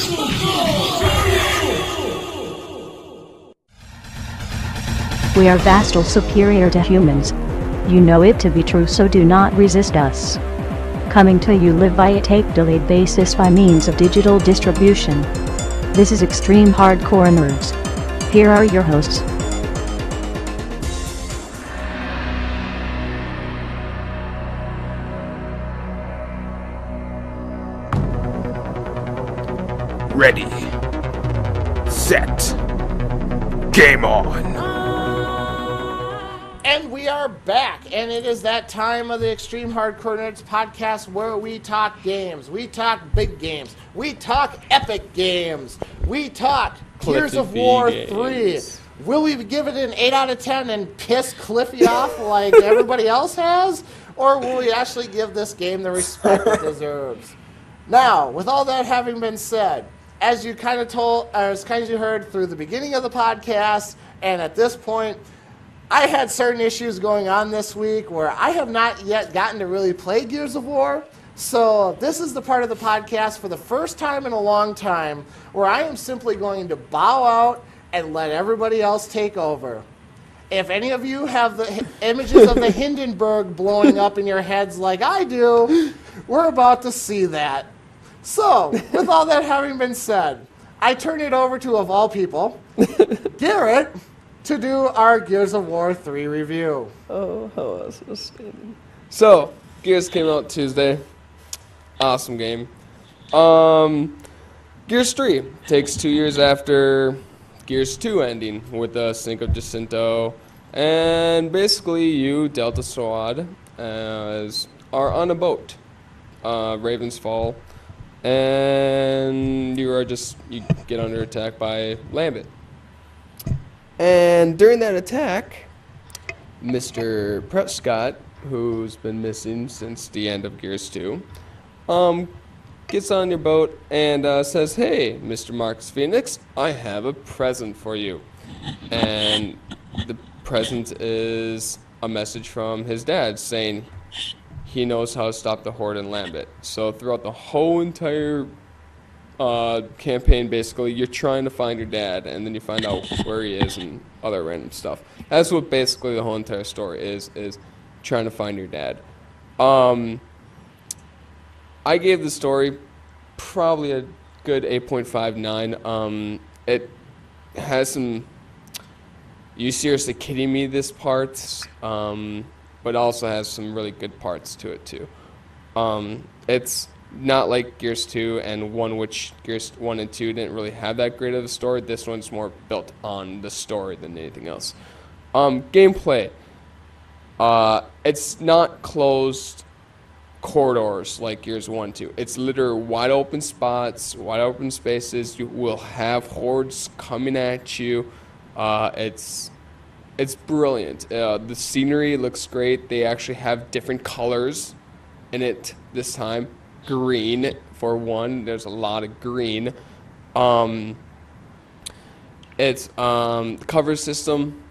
We are vastly superior to humans. You know it to be true, so do not resist us. Coming to you live by a tape-delayed basis by means of digital distribution. This is Extreme Hardcore Nerds. Here are your hosts. Ready, set, game on. And we are back, and it is that time of the Extreme Hardcore Nerds podcast where we talk games, we talk big games, we talk epic games, we talk Gears of War 3. Will we give it an 8 out of 10 and piss Cliffy off like everybody else has? Or will we actually give this game the respect it deserves? Now, with all that having been said, as you kind of heard through the beginning of the podcast, and at this point, I had certain issues going on this week where I have not yet gotten to really play Gears of War. So this is the part of the podcast for the first time in a long time where I am simply going to bow out and let everybody else take over. If any of you have the images of the Hindenburg blowing up in your heads like I do, we're about to see that. So, with all that having been said, I turn it over to, of all people, Garrett, to do our Gears of War 3 review. Oh, how was I standing? So, Gears came out Tuesday. Awesome game. Gears 3 takes 2 years after Gears 2 ending with the Sink of Jacinto. And basically, you, Delta Squad, are on a boat, Raven's Fall. And you get under attack by Lambent. And during that attack, Mr. Prescott, who's been missing since the end of Gears 2, gets on your boat and says, "Hey, Mr. Marcus Phoenix, I have a present for you." And the present is a message from his dad saying he knows how to stop the Horde in Lambent. So throughout the whole entire campaign, basically, you're trying to find your dad, and then you find out where he is and other random stuff. That's what basically the whole entire story is trying to find your dad. I gave the story probably a good 8.59. It has some, you seriously kidding me this part, but also has some really good parts to it too. It's not like Gears 2 and 1, which Gears 1 and 2 didn't really have that great of a story. This one's more built on the story than anything else. Gameplay. It's not closed corridors like Gears 1 and 2. It's literally wide open spots, wide open spaces. You will have hordes coming at you. It's brilliant. The scenery looks great. They actually have different colors in it this time. Green, for one. There's a lot of green. It's the cover system.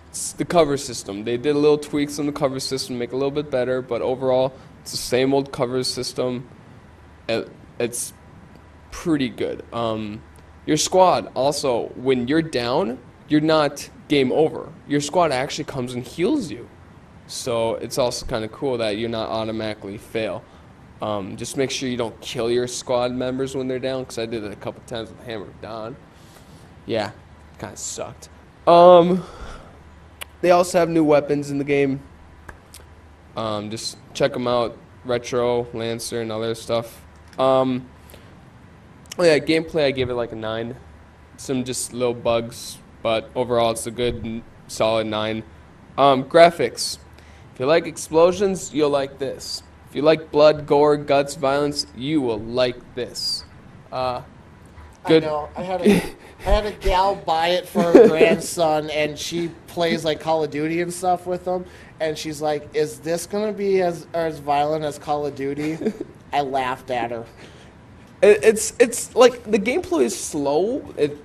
It's the cover system. They did a little tweaks on the cover system, make it a little bit better, but overall, it's the same old cover system. It's pretty good. Your squad, also, when you're down, you're not game over. Your squad actually comes and heals you. So it's also kind of cool that you're not automatically fail. Just make sure you don't kill your squad members when they're down, because I did it a couple times with Hammer of Dawn. Yeah, kind of sucked. They also have new weapons in the game. Just check them out. Retro, Lancer, and other stuff. Yeah, gameplay, I gave it like a 9. Some just little bugs, but overall it's a good, solid 9. Graphics. If you like explosions, you'll like this. If you like blood, gore, guts, violence, you will like this. Good. I know. I had a gal buy it for her grandson, and she plays like Call of Duty and stuff with them. And she's like, "Is this gonna be as violent as Call of Duty?" I laughed at her. It's like the gameplay is slow,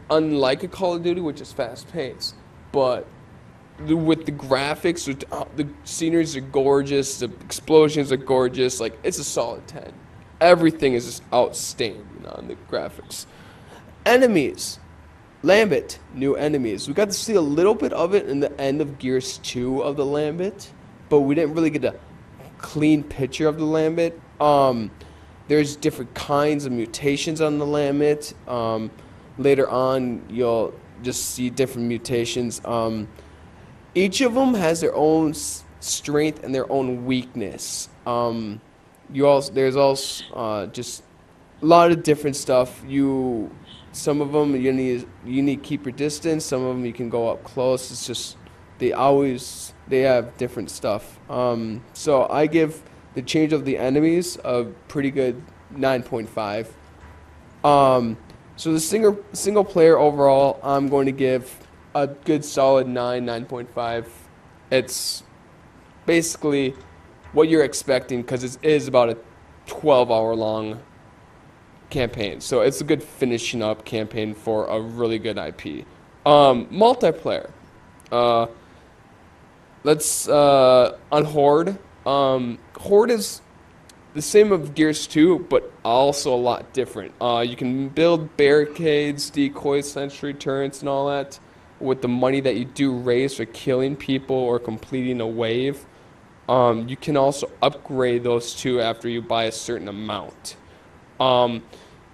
unlike a Call of Duty, which is fast paced. But with the graphics, the sceneries are gorgeous, the explosions are gorgeous. Like, it's a solid 10. Everything is just outstanding on the graphics. Enemies. Lambit, new enemies. We got to see a little bit of it in the end of Gears 2 of the Lambit, but we didn't really get a clean picture of the Lambit. There's different kinds of mutations on the Lambit. Later on, you'll just see different mutations. Each of them has their own strength and their own weakness. There's also just a lot of different stuff. Some of them you need to keep your distance. Some of them you can go up close. It's just they have different stuff. So I give the change of the enemies a pretty good 9.5. So the single player overall, I'm going to give a good solid 9.5. It's basically what you're expecting because it is about a 12-hour long campaign. So it's a good finishing up campaign for a really good IP. Multiplayer. Let's on Horde. Horde is the same of Gears 2, but also a lot different. You can build barricades, decoys, sentry turrets, and all that with the money that you do raise for killing people or completing a wave. You can also upgrade those two after you buy a certain amount.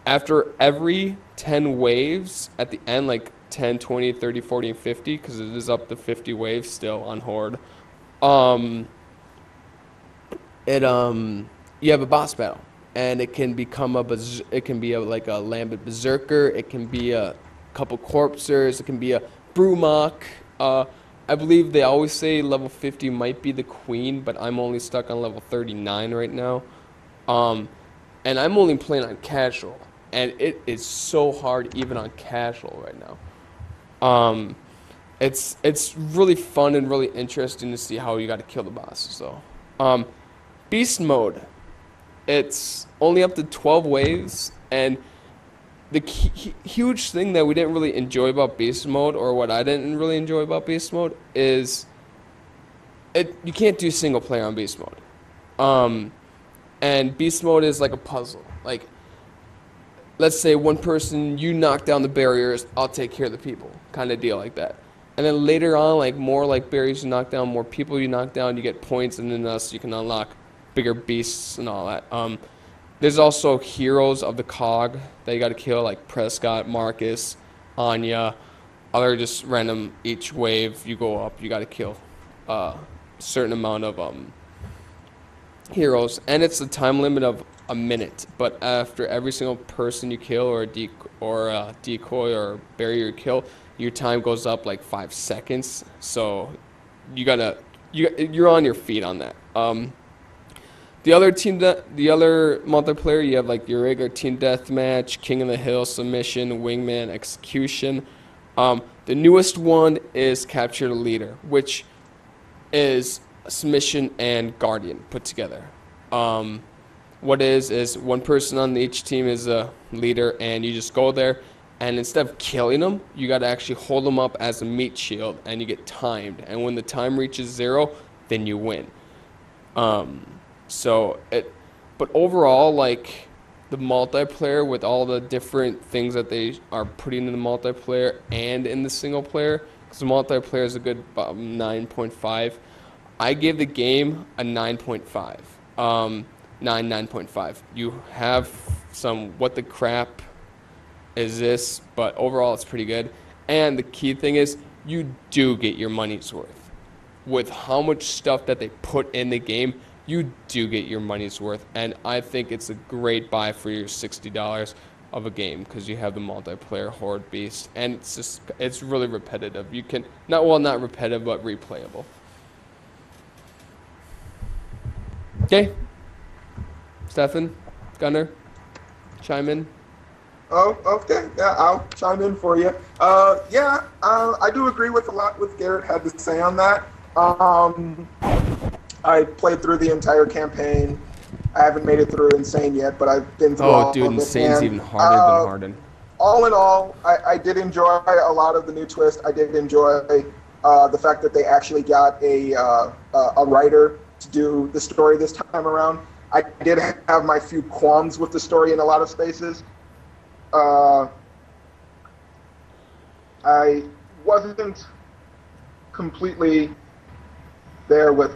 After every 10 waves at the end, like 10, 20, 30, 40, and 50, because it is up to 50 waves still on Horde, you have a boss battle, and it can become like a Lambit Berserker, it can be a couple Corpsers, it can be a Brumok. I believe they always say level 50 might be the Queen, but I'm only stuck on level 39 right now. And I'm only playing on casual, and it is so hard even on casual right now. It's really fun and really interesting to see how you got to kill the bosses though. Beast mode, it's only up to 12 waves, and the huge thing that we didn't really enjoy about Beast mode, or what I didn't really enjoy about Beast mode, is you can't do single player on Beast mode. And Beast mode is like a puzzle. Like, let's say one person, you knock down the barriers, I'll take care of the people, kind of deal like that. And then later on, like more like barriers you knock down, more people you knock down, you get points, and then you can unlock bigger beasts and all that. There's also heroes of the COG that you got to kill, like Prescott, Marcus, Anya, other just random. Each wave you go up, you got to kill a certain amount of heroes, and it's a time limit of a minute. But after every single person you kill, or a decoy or barrier you kill, your time goes up like 5 seconds. So you're on your feet on that. The other multiplayer, you have like your regular team deathmatch, King of the Hill, submission, wingman, execution. The newest one is capture the leader, which is submission and guardian put together. What is one person on each team is a leader, and you just go there, and instead of killing them, you got to actually hold them up as a meat shield, and you get timed. And when the time reaches 0, then you win. But overall, like the multiplayer with all the different things that they are putting in the multiplayer and in the single player, because the multiplayer is a good 9.5. I give the game a 9.5. 9.5. You have some what the crap is this, but overall it's pretty good. And the key thing is you do get your money's worth. With how much stuff that they put in the game, you do get your money's worth, and I think it's a great buy for your $60 of a game, because you have the multiplayer Horde Beast, and it's really repetitive. You can not repetitive, but replayable. Okay, Stefan, Gunnar, chime in. Oh, okay. Yeah, I'll chime in for you. I do agree with a lot what Garrett had to say on that. I played through the entire campaign. I haven't made it through Insane yet, but I've been through all of it. Insane's even harder than Harden. All in all, I did enjoy a lot of the new twist. I did enjoy the fact that they actually got a writer to do the story this time around. I did have my few qualms with the story in a lot of spaces. I wasn't completely there with.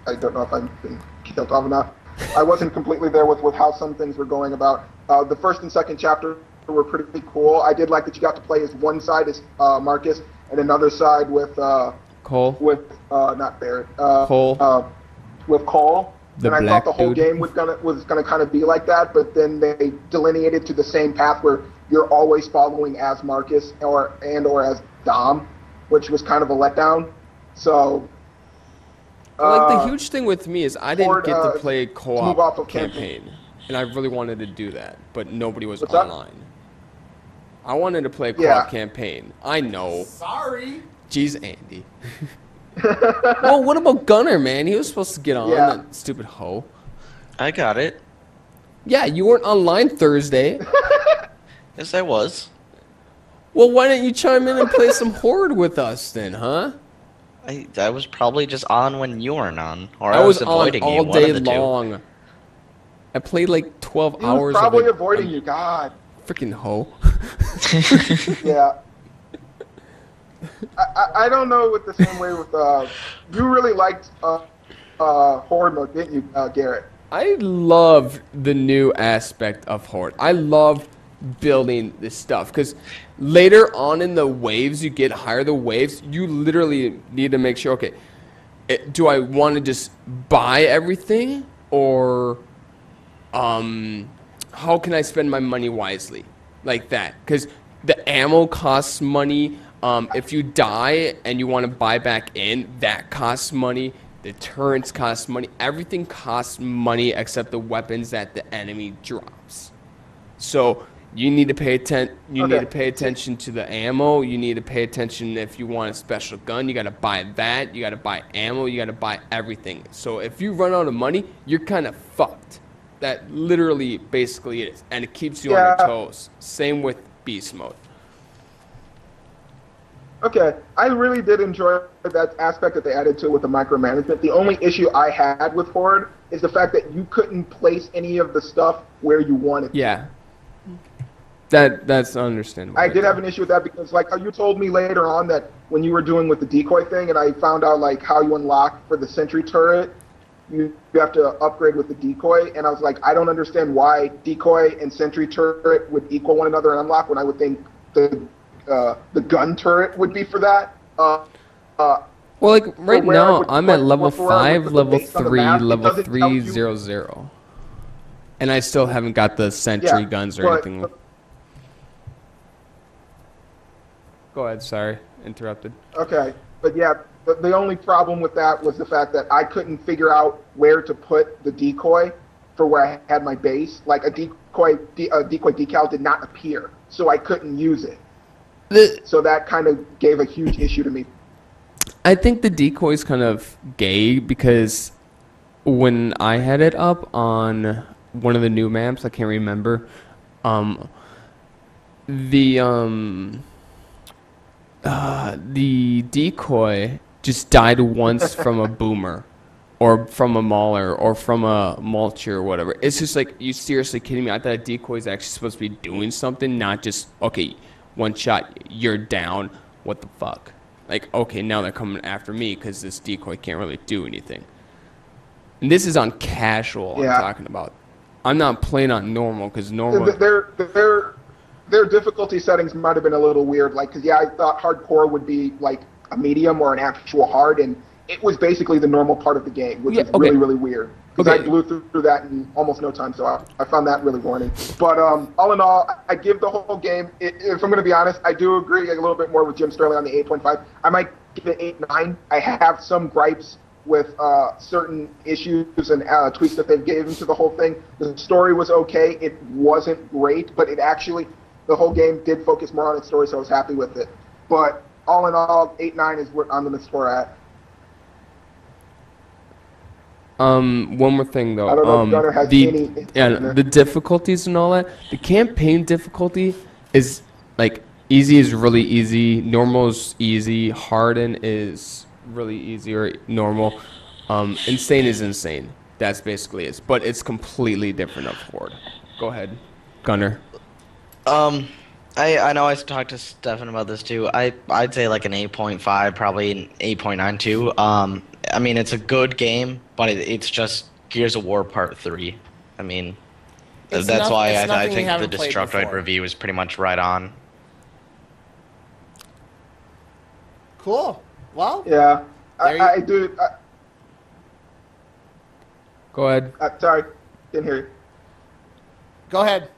I don't know if I'm being killed off enough. I wasn't completely there with how some things were going about. The first and second chapter were pretty cool. I did like that you got to play as one side as Marcus and another side with Cole. With not Barrett. Cole. With Cole. The and I black thought the whole dude. game was gonna kind of be like that, but then they delineated to the same path where you're always following as Marcus or as Dom, which was kind of a letdown. So. Like the huge thing with me is I didn't get to play move co-op off of campaign, and I really wanted to do that, but nobody was What's that? online. I wanted to play co-op Yeah. campaign. I know. Sorry. Jeez, Andy. Well, what about Gunner, man? He was supposed to get on, Yeah. that stupid hoe. I got it. Yeah, you weren't online Thursday. Yes, I was. Well, why don't you chime in and play some Horde with us then, huh? I was probably just on when you weren't on, or I was on avoiding you. all One day of the two. long. I played like 12 He hours was probably of it. avoiding you. God. Freaking hoe. Yeah. I don't know with the same way with you really liked Horde mode, didn't you, Garrett? I love the new aspect of Horde. I love building this stuff because later on in the waves, you get higher the waves, you literally need to make sure, okay, do I want to just buy everything or how can I spend my money wisely like that? Because the ammo costs money. If you die and you want to buy back in, that costs money. The turrets cost money. Everything costs money except the weapons that the enemy drops. So you need to pay You need to pay attention to the ammo. You need to pay attention if you want a special gun. You got to buy that. You got to buy ammo. You got to buy everything. So if you run out of money, you're kind of fucked. That literally, basically, it is, and it keeps you on your toes. Same with beast mode. Okay, I really did enjoy that aspect that they added to it with the micromanagement. The only issue I had with Horde is the fact that you couldn't place any of the stuff where you wanted. Yeah. That's understandable. I did have an issue with that because, like, how you told me later on that when you were doing with the decoy thing, and I found out like how you unlock for the sentry turret, you have to upgrade with the decoy, and I was like, I don't understand why decoy and sentry turret would equal one another and unlock when I would think the gun turret would be for that. Well, like right where I now, would I'm put- at level where I would 5, put the level base on the 3, map, it level doesn't tell you- 300, and I still haven't got the sentry Yeah, guns or but- anything. Go ahead. Sorry, interrupted. Okay, but yeah, the only problem with that was the fact that I couldn't figure out where to put the decoy for where I had my base. Like a decoy decal did not appear, so I couldn't use it. So that kind of gave a huge issue to me. I think the decoy's kind of gay because when I had it up on one of the new maps, I can't remember, the decoy just died once from a boomer or from a mauler or from a mulcher or whatever. It's just like, you seriously kidding me? I thought a decoy is actually supposed to be doing something, not just, okay, one shot, you're down, what the fuck? Like, okay, now they're coming after me because this decoy can't really do anything. And this is on casual Yeah. I'm talking about. I'm not playing on normal because normal... Their difficulty settings might have been a little weird. Like, because yeah, I thought hardcore would be like a medium or an actual hard, and it was basically the normal part of the game, which is really, really weird. Because I blew through that in almost no time, so I found that really boring. But all in all, I give the whole game, if I'm going to be honest, I do agree a little bit more with Jim Sterling on the 8.5. I might give it 8.9. I have some gripes with certain issues and tweaks that they've given to the whole thing. The story was okay. It wasn't great, but it actually, the whole game did focus more on its story, so I was happy with it. But all in all, 8.9 is where I'm going to score at. One more thing though. I don't know if Gunnar has any the difficulties and all that. The campaign difficulty is like easy is really easy, normal is easy, harden is really easy or normal. Insane is insane. That's basically it. But it's completely different of Horde. Go ahead, Gunnar. I know I talked to Stefan about this too. I'd say like an 8.5, probably an 8.92. I mean it's a good game, but it's just Gears of War Part 3. I mean, that's why I think the Destructoid review is pretty much right on. Cool. Well. Yeah, I do. Go ahead. Sorry, didn't hear you. Go ahead.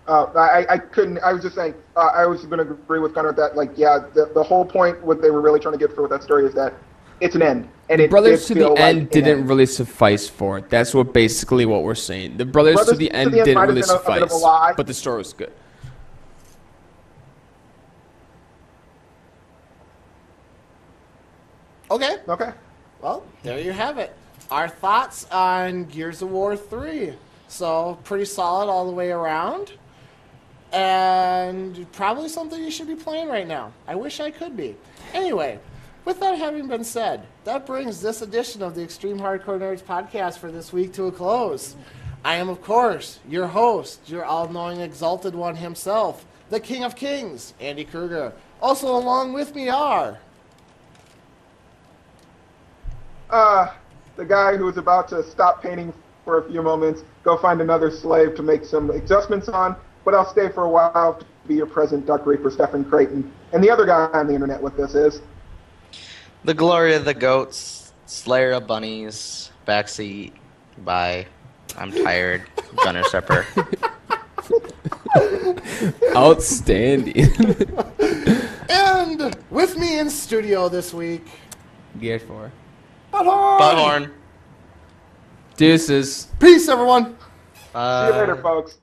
I couldn't. I was just saying. I was going to agree with Gunnar that, like, yeah, the whole point what they were really trying to get for with that story is that it's an end, and the Brothers to the End didn't really suffice for it. That's what basically what we're saying. The Brothers to the End didn't really suffice, but the story was good. Okay. Okay. Well, there you have it. Our thoughts on Gears of War 3. So, pretty solid all the way around. And probably something you should be playing right now. I wish I could be. Anyway, with that having been said, that brings this edition of the Extreme Hardcore Nerds podcast for this week to a close. I am, of course, your host, your all-knowing exalted one himself, the King of Kings, Andy Kruger. Also along with me are... the guy who was about to stop painting for a few moments, go find another slave to make some adjustments on, but I'll stay for a while to be your present Duck Reaper, Stephen Creighton. And the other guy on the internet with this is... The Glory of the Goats, Slayer of Bunnies, Backseat, Bye, I'm Tired, Gunner Sepper. Outstanding. And with me in studio this week... Gears 4. Butthorn. Deuces. Peace, everyone. See you later, folks.